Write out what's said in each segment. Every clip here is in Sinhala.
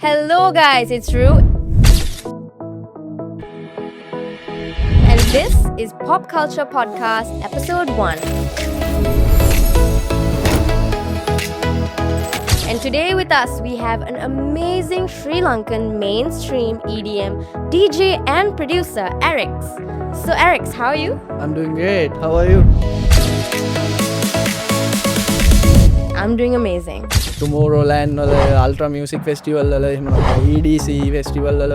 Hello guys, it's Ru. And this is Pop Culture Podcast episode 1. And today with us we have an amazing Sri Lankan mainstream EDM DJ and producer Arix. So Arix, how are you? I'm doing great. How are you? I'm doing amazing. Tomorrowland වල Ultra Music Festival වල එහෙම නැත්නම් EDC Festival වල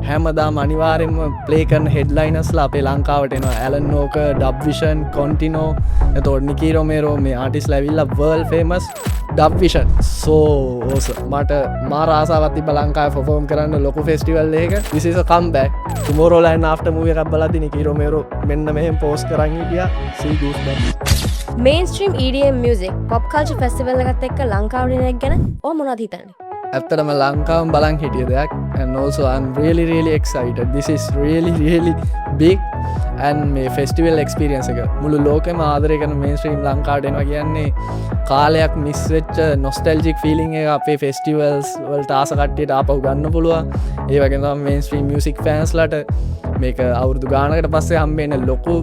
හැමදාම අනිවාර්යෙන්ම ප්ලේ කරන හෙඩ්ලයිනර්ස්ලා අපේ ලංකාවට එනවා. ඇලන් නෝකර්, ඩබ් විෂන්, කොන්ටිනෝ, එතකොට නිකී රොමේරෝ මේ ආටිස්ට්ලා ඇවිල්ලා world famous dub Vision. So awesome. මට මාර ආසාවක් තිබ්බා ලංකාවේ perform කරන්න ලොකු festival එකක. This is a comeback. Tomorrowland after movie එකක් බලද්දි නිකී රොමේරෝ මෙන්න මෙහෙම post කරන් හිටියා. See goosebumps. Mainstream EDM music pop culture festival එකත් එක්ක ලංකාවට එන එක ගැන ඔය මොනවද හිතන්නේ? ඇත්තටම ලංකාවම බලන් හිටිය දෙයක් and also I'm really excited. This is really big and මේ festival experience එක මුළු ලෝකෙම ආදරය කරන mainstream ලංකාවට එනවා කියන්නේ කාලයක් මිස් වෙච්ච nostalgic feeling එක අපේ festivals වලට ආස කට්ටියට ආපහු ගන්න පුළුවන්. ඒ වගේම තමයි mainstream music fans ලට මේක අවුරුදු ගානකට පස්සේ හම්බෙන්න ලොකු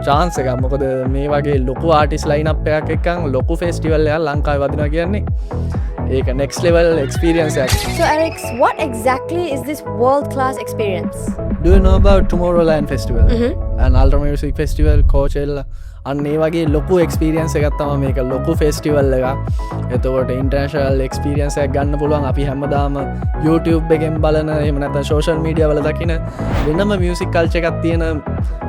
chance එකක්. මොකද මේ වගේ ලොකු artist lineup එකක් එක්කන් ලොකු festival එකක් ලංකාවේ වදිනවා කියන්නේ ඒක next level experience එකක්. So Arix, what exactly is this world class experience? Do you know about Tomorrowland Festival? And Ultra Music Festival, Coachella? අන්න ඒ වගේ ලොකු එක්ස්පීරියන්ස් එකක් තමයි මේක. ලොකු ෆෙස්ටිවල් එකක්. එතකොට ඉන්ටර්නැෂනල් එක්ස්පීරියන්ස් එකක් ගන්න පුළුවන්. අපි හැමදාම YouTube එකෙන් බලන එහෙම නැත්නම් සෝෂල් මීඩියා වල දකින වෙනම මියුසික් කල්චර් එකක් තියෙන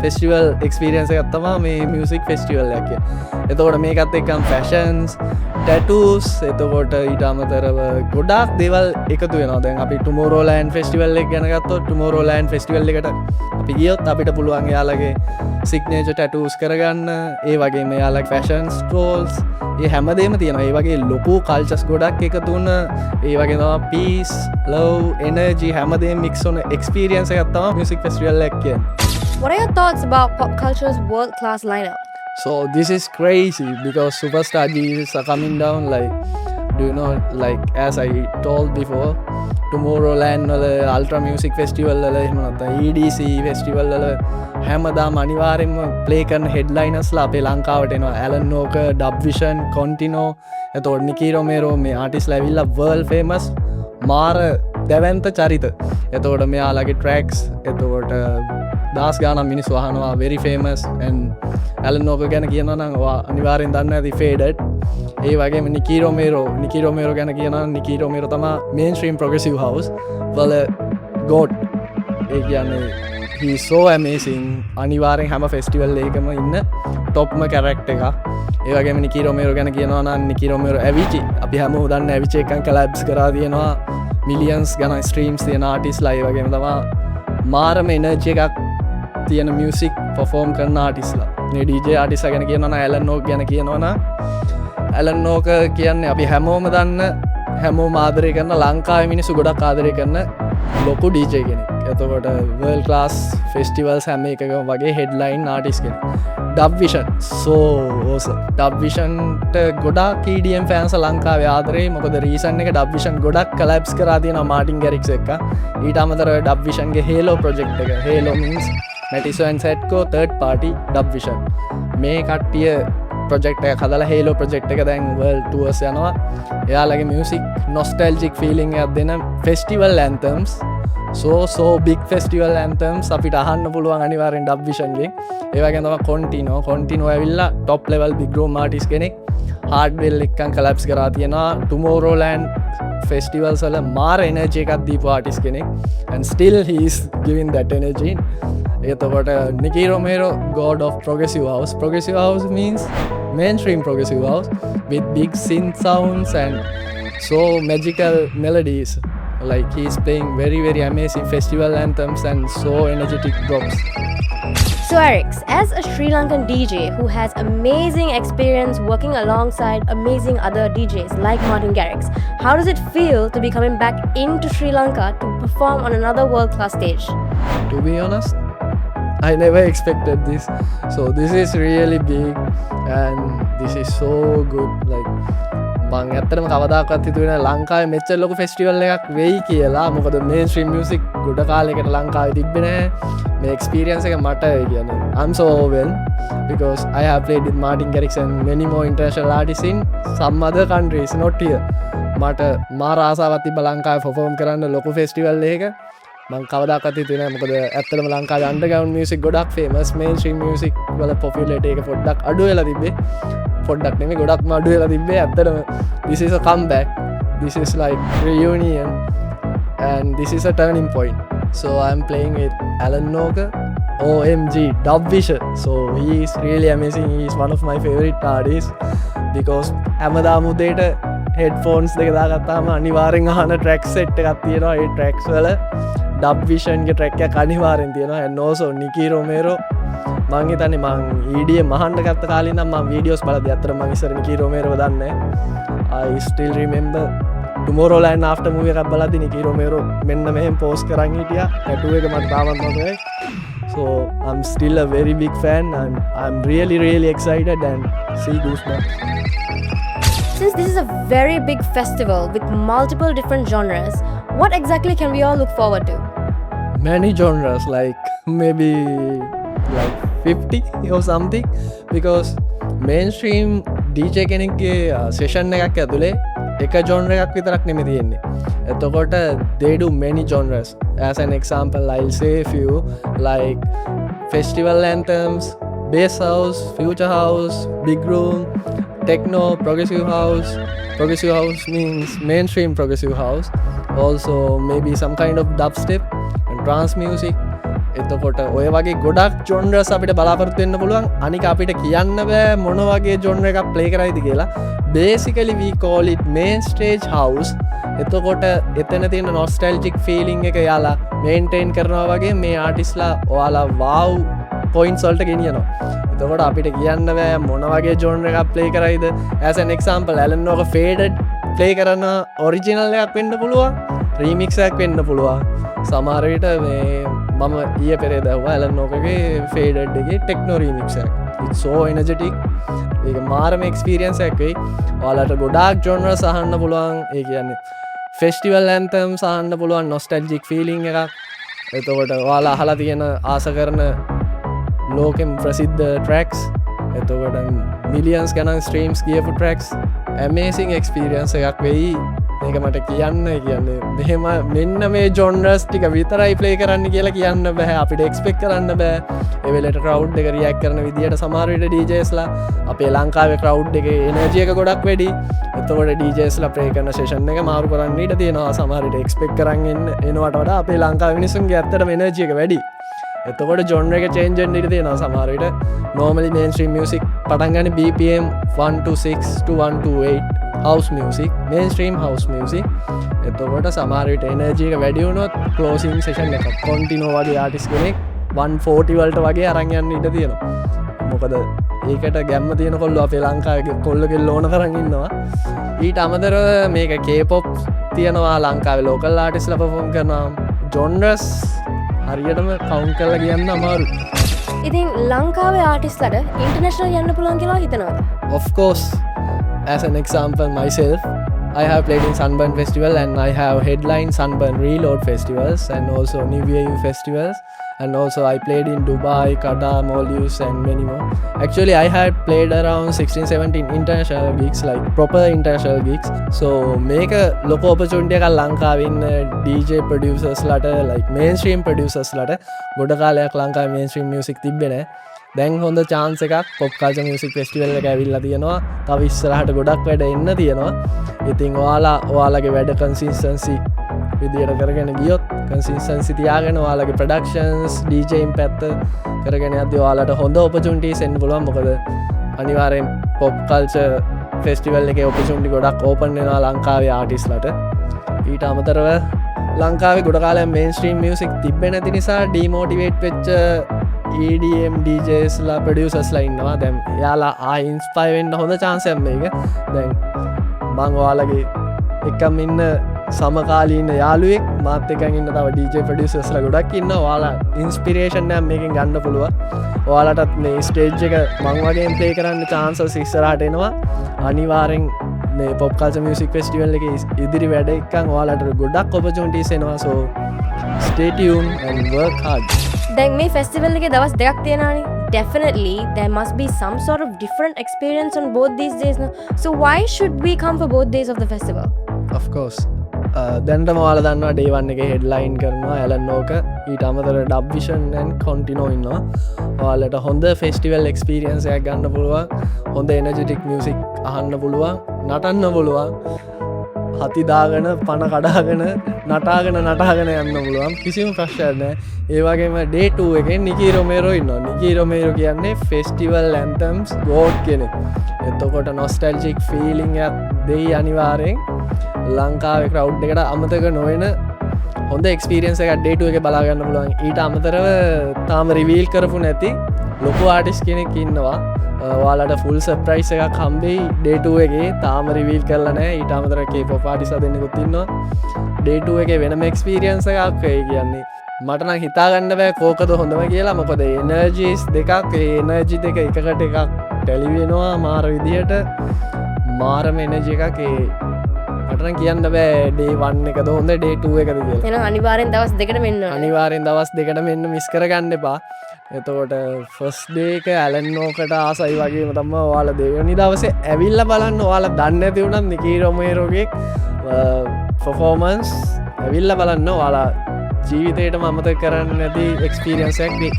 ෆෙස්ටිවල් එක්ස්පීරියන්ස් එකක් තමයි මේ මියුසික් ෆෙස්ටිවල් එක කියන්නේ. එතකොට මේකත් එක්කම ෆැෂන්ස්, ටැටූස්, එතකොට ඊට අමතරව ගොඩාක් දේවල් එකතු වෙනවා. දැන් අපි Tomorrowland Festival එක ගැන ගත්තොත් Tomorrowland Festival එකට අපි ගියොත් අපිට පුළුවන් එයාලගේ සිග්නේචර් ටැටූස් කරගන්න. ඒ වගේ මෙයාලගේ ෆැෂන් ස්ටෝල්ස්, ඒ හැමදේම තියෙනවා. ඒ වගේ ලොකු කල්චර්ස් ගොඩක් එකතු වුණ, ඒ වගේ තමයි පීස්, ලව්, එනර්ජි හැමදේම මික්ස් වුණ එක්ස්පීරියන්ස් එකක් තමයි මියුසික් ෆෙස්ටිවල් එක කියන්නේ. What are your thoughts about pop culture's world class lineup? So this is crazy because superstar DJs are coming down. Like, do you know, like as I told before, Tomorrowland වල Ultra Music Festival වල එහෙම නැත්නම් EDC Festival වල හැමදාම අනිවාර්යෙන්ම ප්ලේ කරන හෙඩ්ලයිනර්ස්ලා අපේ ලංකාවට එනවා. ඇලන් නෝකර්, ඩබ් විෂන්, කොන්ටිනෝ, එතකොට නිකී රොමේරෝ මේ ආටිස්ට්ලා ඇවිල්ලා world famous මාර දැවැන්ත චරිත. එතකොට මෙයාලගේ tracks එතකොට දාස් ගානම් මිනිස්සු අහනවා very famous. and ඇලන් නෝකර් ගැන කියනවා නම් ඔයා අනිවාර්යෙන් දන්න ඇති Faded. ඒ වගේම නිකී රොමේරෝ ගැන කියනවා නිකී රොමේරෝ තමයි mainstream progressive house වල god. ඒ කියන්නේ he is so amazing. අනිවාර්යෙන් හැම festival එකකම ඉන්න topම character එකක්. ඒ වගේම නිකී රොමේරෝ ගැන කියනවා නම් නිකී රොමේරෝ Avicii, අපි හැමෝම දන්න Avicii එක්කන් collabs කරලා තියෙනවා. millions ගණන් streams තියෙන artistලා. ඒ වගේම තමයි මාරම energy එකක් තියෙන music perform කරන artistලා. මේ DJ artistලා ගැන කියනවා නම් ඇලන් නෝකර් ගැන කියනවා නම් ඇලන් නෝකර් කියන්නේ අපි හැමෝම දන්න, හැමෝම ආදරය කරන, ලංකාවේ මිනිස්සු ගොඩක් ආදරය කරන ලොකු DJ කෙනෙක්. එතකොට world class festivals හැම එකකම වගේ headline artist කෙනෙක්. Dub Vision so awesome. Dub විෂන්ට ගොඩාක් EDM fans ලංකාවේ ආදරේ. මොකද රීසන් එක ඩබ් විෂන් ගොඩක් collabs කරලා තියෙනවා මාටින් ගැරික්ස් එක්ක. ඊට අමතරව ඩබ් විෂන්ගේ Halo project එක. Halo means Matiso and Setco third party dub vision. මේ කට්ටිය project එක හදලා Halo project එක දැන් world tours යනවා. එයාලගේ music nostalgic feeling එකක් දෙන festival anthems, so big festival anthems අපිට අහන්න පුළුවන් අනිවාර්යෙන් ඩබ් විෂන් ගෙන්. ඒ වගේම තමයි කොන්ටිනෝ ඇවිල්ලා top level big room artist කෙනෙක්. hardwell එක්කන් collabs කරලා තියෙනවා. Tomorrowland festivals වල මාර energy එකක් දීපු artist කෙනෙක් and still he is giving that energy. එතකොට නිකී රොමේරෝ god of progressive house means mainstream progressive house with big synth sounds and so magical melodies. Like he is playing very amazing festival anthems and so energetic drops. So Arix, as a Sri Lankan DJ who has amazing experience working alongside amazing other DJs like Martin Garrix, how does it feel to be coming back into Sri Lanka to perform on another world class stage? To be honest, I never expected this. So this is really big and this is so good. Like මං ඇත්තටම කවදාකවත් හිතුවේ නෑ ලංකාවේ මෙච්චර ලොකු ෆෙස්ටිවල් එකක් වෙයි කියලා. මොකද මේන්ස්ට්‍රීම් මියුසික් ගොඩ කාලයකට ලංකාවේ තිබ්බේ නෑ. මේ එක්ස්පීරියන්ස් එක මට කියන්නේ I'm so overwhelmed because I have played with Martin Garrix and many more international artists in some other countries, not here. මට මාර ආසාවක් තිබ්බ ලංකාවේ perform කරන්න ලොකු ෆෙස්ටිවල් එකක. මං කවදාකවත් හිතුවේ නෑ මොකද ඇත්තටම ලංකාවේ අන්ඩර්ග්‍රවුන්ඩ් මියුසික් ගොඩක් ෆේමස්. මේන්ස්ට්‍රීම් මියුසික් වල පොපියුලරිටි එක පොඩ්ඩක් අඩු වෙලා තිබ්බේ. පොඩ්ඩක් නෙමෙයි ගොඩක්ම අඩු වෙලා තිබ්බේ. ඇත්තටම this is a comeback, this is like reunion and this is a turning point. So I'm playing with Alan Noga, OMG, Dubvision. So he is really amazing. He is one of my favorite artists because හැමදාම උදේට headphones දෙක දාගත්තාම අනිවාර්යෙන් අහන track set එකක් තියෙනවා. ඒ tracks වල Dubvision ගේ track එකක් අනිවාර්යෙන් තියෙනවා. and also Nicky Romero මං හිතන්නේ මං EDM අහන්න ගත්ත කාලේ නම් මං වීඩියෝස් බලද්දී අතර මං ඉස්සර Nicky Romero දන්නේ. I still remember Tomorrowland after movie එකක් බලද්දී Nicky Romero මෙන්න මෙහෙම post කරන් හිටියා. tattoo එක මට තාමත් මතකයි. So I'm still a very big fan and I'm really excited and see Goosebumps. Since this is a very big festival with multiple different genres, what exactly can we all look forward to? Many genres, like maybe like 50 or something, because mainstream DJ කෙනෙක්ගේ session එකක් ඇතුලේ එක genre එකක් විතරක් නෙමෙයි තියෙන්නේ. එතකොට they do many genres. As an example, I'll say a few like festival anthems, bass house, future house, big room, techno, progressive house. Progressive house means mainstream progressive house. Also maybe some kind of dubstep and trance music. එතකොට ඔය වගේ ගොඩක් ජොන්රස් අපිට බලාපොරොත්තු වෙන්න පුළුවන්. අනික අපිට කියන්න බෑ මොන වගේ ජොන්ර එකක් ප්ලේ කරයිද කියලා. Basically we call it main stage house. එතකොට එතන තියෙන nostalgic feeling එක යාලා maintain කරනවා වගේ මේ ආටිස්ලා ඔයාලා wow points වලට ගෙනියනවා. එතකොට අපිට කියන්න බෑ මොන වගේ ජොන්ර එකක් ප්ලේ කරයිද. as an example Alan Noga faded play කරන ඔරිජිනල් එකක් වෙන්න පුළුවන්, රීමික්ස් එකක් වෙන්න පුළුවන්. සමහර විට මේ මම ඊයේ පෙරේද ඇහුවා Alan Nogaගේ faded එකේ techno remix එකක්. it's so energetic. ඒක මාරම experience එකක් වෙයි. ඔයාලට ගොඩාක් genres අහන්න පුළුවන්. ඒ කියන්නේ festival anthems අහන්න පුළුවන්, nostalgic feeling එකක්. එතකොට ඔයාලා අහලා තියෙන ආස කරන ලෝකෙම ප්‍රසිද්ධ tracks. එතකොට millions ගණන් streams ගියපු tracks. amazing experience එකක් වෙයි. මේක මට කියන්න කියන්නේ මෙහෙම මෙන්න මේ genres ටික විතරයි play කරන්න කියලා කියන්න බෑ. අපිට expect කරන්න බෑ. ඒ වෙලේට crowd එක react කරන විදියට සමහර විට DJsලා අපේ ලංකාවේ crowd එකේ energy එක ගොඩක් වැඩි. එතකොට DJsලා play කරන session එක මාරු කරන්න ඊට තියෙනවා. සමහර විට expect කරන් එනවට වඩා අපේ ලංකාවේ මිනිස්සුන්ගේ ඇත්තටම energy එක වැඩි. එතකොට genre එක change වෙන්න ඉඩ තියෙනවා සමහර විට. normally mainstream music පටන් ගන්න BPM 126 to 128 house music, mainstream house music. එතකොට සමහර විට energy එක වැඩි වුණොත් closing session එක continue වගේ artist කෙනෙක් 140 වලට වගේ අරන් යන්න ඉඩ තියෙනවා. මොකද ඒකට ගැම්ම තියෙන කොල්ලෝ අපේ ලංකාවේ කොල්ල කෙල්ල ඕන කරන් ඉන්නවා. ඊට අමතරව මේක K-pop තියෙනවා, ලංකාවේ local artistලා perform කරනවා. genres හරියටම කවුන්ට් කරලා කියන්න අමාරුයි. ඉතින් ලංකාවේ ආටිස්ට්ලට ඉන්ටර්නැෂනල් යන්න පුළුවන් කියලා හිතනවද? Of course, as an example myself, I have played in Sunburn Festival and I have headlined Sunburn Reload festivals and also New Year Eve festivals, and also I played in Dubai, Qatar, Maldives and many more. Actually I had played around 16-17 international gigs, like proper international gigs. So make a local opportunity එකක් ලංකාවේ ඉන්න DJ producers ලට, like mainstream producers ලට ගොඩ කාලයක් ලංකාවේ mainstream music තිබ්බේ නැහැ. දැන් හොඳ chance එකක් pop culture music festival එක ඇවිල්ලා තියෙනවා. තව ඉස්සරහට ගොඩක් වැඩ එන්න තියෙනවා. ඉතින් ඔයාලගේ වැඩ consistency විදියට කරගෙන ගියොත්, consistency තියාගෙන ඔයාලගේ productions DJing පැත්ත කරගෙන යද්දී ඔයාලට හොඳ opportunities එන්න පුළුවන්. මොකද අනිවාර්යෙන් pop culture festival එකේ opportunity ගොඩක් open වෙනවා ලංකාවේ artists ලට. ඊට අමතරව ලංකාවේ ගොඩ කාලයක් mainstream music තිබ්බේ නැති නිසා demotivate වෙච්ච EDM DJs ලා producers ලා ඉන්නවා. දැන් එයාලා inspire වෙන්න හොඳ chance එකක් මේක. දැන් මම ඔයාලගේ එකම ඉන්න සමකාලීන යාළුවෙක් මාත් එක්කන් ඉන්න තව DJ producers ලා ගොඩක් ඉන්නවා. ඔයාලා inspiration එකක් මේකෙන් ගන්න පුළුවන්. ඔයාලටත් මේ stage එක මං වගේම play කරන්න chances ඉස්සරහට එනවා. අනිවාර්යෙන් මේ පොප් කල්චර් මියුසික් ෆෙස්ටිවල් එකේ ඉදිරි වැඩ එක්කන් ඔයාලට ගොඩක් ඔපචුනිටිස් එනවා. so stay tuned and work hard. දැන් මේ ෆෙස්ටිවල් එකේ දවස් දෙකක් තියෙනවානේ. Definitely there must be some sort of different experience on both these days now. So why should we come for both days of the festival? of course දැන්ටම ඔයාලා දන්නවා day 1 එකේ headline කරනවා ඇලන් නෝක. ඊට අමතර ඩබ් විෂන් and කොන්ටිනෝ ඉන්නවා. ඔයාලට හොඳ ෆෙස්ටිවල් එක්ස්පීරියන්ස් එකක් ගන්න පුළුවන්. හොඳ එනර්ජිටික් මියුසික් අහන්න පුළුවන්. නටන්න පුළුවන්. හති දාගෙන පණ කඩාගෙන නටාගෙන යන්න පුළුවන්. කිසිම ප්‍රශ්නයක් නැහැ. ඒ වගේම day 2 එකේ නිකී රොමේරෝ ඉන්නවා. නිකී රොමේරෝ කියන්නේ ෆෙස්ටිවල් ඇන්තම්ස් ගෝඩ් කෙනෙක්. එතකොට නොස්ටැල්ජික් ෆීලිං එකක් දෙයි අනිවාර්යෙන්. ලංකාවේ ක්‍රවුඩ් එකට අමතක නොවන හොඳ එක්ස්පීරියන්ස් එකක් day 2 එකේ බලා ගන්න පුළුවන්. ඊට අමතරව තාම රිවීල් කරපු නැති ලොකු ආටිස්ට් කෙනෙක් ඉන්නවා. ඔයාලට ෆුල් සර්ප්‍රයිස් එකක් හම්බෙයි day 2 එකේ. තාම රිවීල් කරලා නැහැ. ඊට අමතරව K-pop ආටිස්ට්ලා දෙන්නෙකුත් ඉන්නවා. day 2 එකේ වෙනම එක්ස්පීරියන්ස් එකක් වෙයි කියන්නේ. මට නම් හිතා ගන්න බෑ කෝකද හොඳම කියලා. මොකද එනර්ජිස් දෙකක් ඒ එනර්ජි දෙක එකකට එකක් ටැලි වෙනවා මාර විදියට. මාරම එනර්ජි එකක් ඒ මටනම් කියන්න බෑ day 1 එකද හොඳ day 2 එකද කියලා. එහෙනම් අනිවාර්යෙන් දවස් දෙකට මෙන්න ඕනේ. අනිවාර්යෙන් දවස් දෙකට මෙන්න මිස් කරගන්න එපා. එතකොට ෆස්ට් ඩේ එක ඇලන් නෝකට ආසයි වගේම තමයි ඔයාලා දෙවෙනි දවසේ ඇවිල්ලා බලන්න. ඔයාලා දන්නේ නැති වුණත් නිකී රොමේරෝගේ performance ඇවිල්ලා බලන්න. ඔයාලා ජීවිතේටම අමතක කරන්න නැති experience එකක් වෙයි.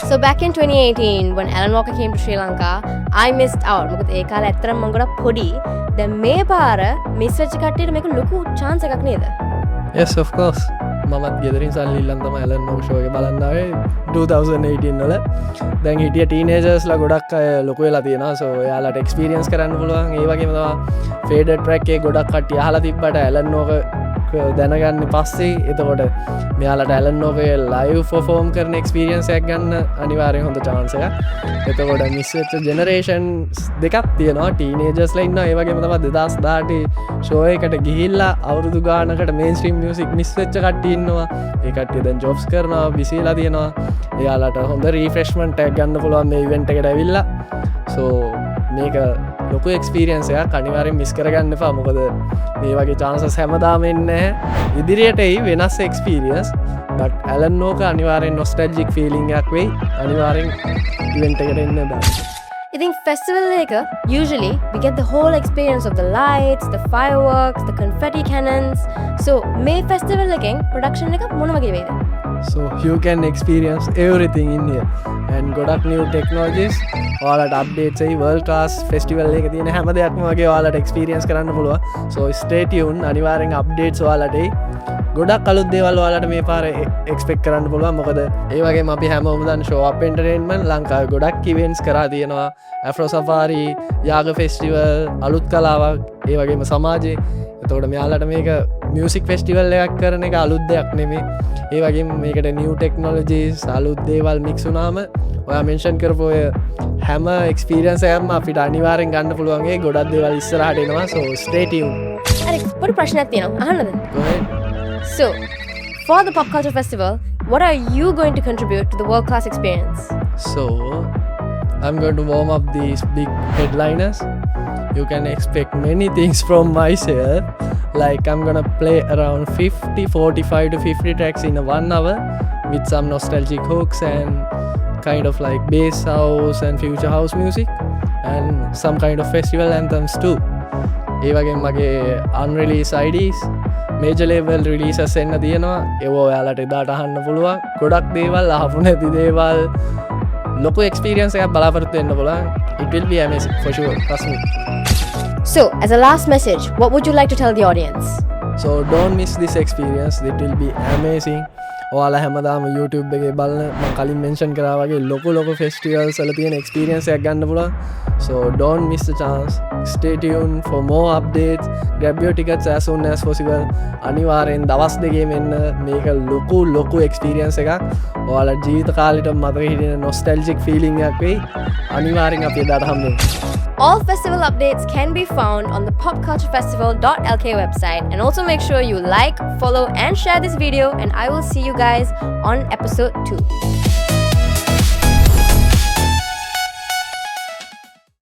So back in 2018 when Alan Walker came to Sri Lanka, I missed out. මොකද ඒ කාලේ ඇත්තටම මම ගොඩක් පොඩි. දැන් මේ පාර මිස් වෙච්ච කට්ටියට මේක ලොකු chance එකක් නේද? yes of course. මමත් ගෙදරින් සල්ලි ඉල්ලන් තමයි ඇලන් නෝක ෂෝ එක බලන්න ආවේ 2018 වල. දැන් හිටිය ටීනේජර්ස්ලා ගොඩක් අය ලොකු වෙලා තියෙනවා. so එයාලට එක්ස්පීරියන්ස් කරන්න පුළුවන්. ඒ වගේම තමයි ෆේඩඩ් ට්‍රැක් එකේ ගොඩක් කට්ටිය අහලා තිබ්බට ඇලන් නෝක දැනගන්න පස්සේ එතකොට මෙයාලට ඇලන් නෝකේ ලයිව් පර්ෆෝම් කරන එක්ස්පීරියන්ස් එකක් ගන්න අනිවාර්යෙන් හොඳ chance එකක්. එතකොට මිස් වෙච්ච ජෙනරේෂන්ස් දෙකක් තියෙනවා. ටීනේජර්ස්ලා ඉන්නවා. ඒ වගේම තමයි 2018 ෂෝ එකට ගිහිල්ලා අවුරුදු ගානකට මේන්ස්ට්‍රීම් මියුසික් මිස් වෙච්ච කට්ටිය ඉන්නවා. ඒ කට්ටිය දැන් ජොබ්ස් කරනවා, බිසිලා තියෙනවා. එයාලට හොඳ රීෆ්‍රෙෂ්මන්ට් එකක් ගන්න පුළුවන් මේ ඉවෙන්ට් එකට ඇවිල්ලා. so මේක ලොකු එක්ස්පීරියන්ස් එකක්. අනිවාර්යෙන් මිස් කරගන්න එපා. මොකද මේ වගේ chances හැමදාම එන්නේ නැහැ. ඉදිරියට එයි වෙනස් එක්ස්පීරියන්ස්. but ඇලන් නෝක අනිවාර්යෙන් නොස්ටැල්ජික් ෆීලිං එකක් වෙයි. අනිවාර්යෙන් ඉවෙන්ට් එකට එන්න බෑ. I think festival එක usually we get the whole experience of the lights, the fireworks, the confetti cannons. So මේ festival එකෙන් production එක මොන වගේ වේද? so you can experience everything in here and ගොඩක් new technologies. ඔයාලට updates එයි world class festival එක තියෙන හැම දෙයක්ම වගේ ඔයාලට experience කරන්න පුළුවන්. so stay tuned. අනිවාර්යෙන් updates ඔයාලට එයි. ගොඩක් අලුත් දේවල් ඔයාලට මේ පාර expect කරන්න පුළුවන්. මොකද ඒ වගේම අපි හැමෝම දන්න show up entertainment ලංකාවේ ගොඩක් events කරා තියෙනවා. afro safari, යාග festival, අලුත් කලාවක්, ඒ වගේම සමාජයේ. එතකොට මෙයාලට මේක මියුසික් ෆෙස්ටිවල් එකක් කරන එක අලුත් දෙයක් නෙමෙයි. ඒ වගේම මේකට new technologies අලුත් දේවල් mix වුණාම ඔයා mention කරපු ඔය හැම experience එකක්ම අපිට අනිවාර්යෙන් ගන්න පුළුවන්. ඒ ගොඩක් දේවල් ඉස්සරහට එනවා. so stay tuned. Alex, පොඩි ප්‍රශ්නයක් තියෙනවා. අහන්නද? go ahead. So, for the Pop Culture Festival, what are you going to contribute to the world class experience? So I'm going to warm up these big headliners. You can expect many things from myself. Like I'm gonna play around 45 to 50 tracks in a 1 hour with some nostalgic hooks and kind of like bass house and future house music and some kind of festival anthems too. ඒ වගේම මගේ unreleased IDs major label releases එන්න තියෙනවා. ඒව ඔයාලට එදාට අහන්න පුළුවන්. ගොඩක් දේවල් අහපු නැති දේවල් ලොකු experience එකක් බලාපොරොත්තු වෙන්න පුළුවන්. It will be amazing for sure. Trust me. So, as a last message, what would you like to tell the audience? So don't miss this experience. It will be amazing. ඔයාලා හැමදාම YouTube එකේ බලන මම කලින් mention කරා වගේ ලොකු festivals වල තියෙන experience එකක් ගන්න පුළුවන්. So don't miss the chance. Stay tuned for more updates. Grab your tickets as soon as possible. අනිවාර්යෙන් දවස් දෙකේ මෙන්න මේක ලොකු experience එකක්. ඔයාලා ජීවිත කාලෙට මතක හිටින nostalgic feeling එකක් වෙයි. අනිවාර්යෙන් අපි එදාට හම්බෙමු. All festival updates can be found on the popculturefestival.lk website, and also make sure you like, follow and share this video, and I will see you guys on episode 2.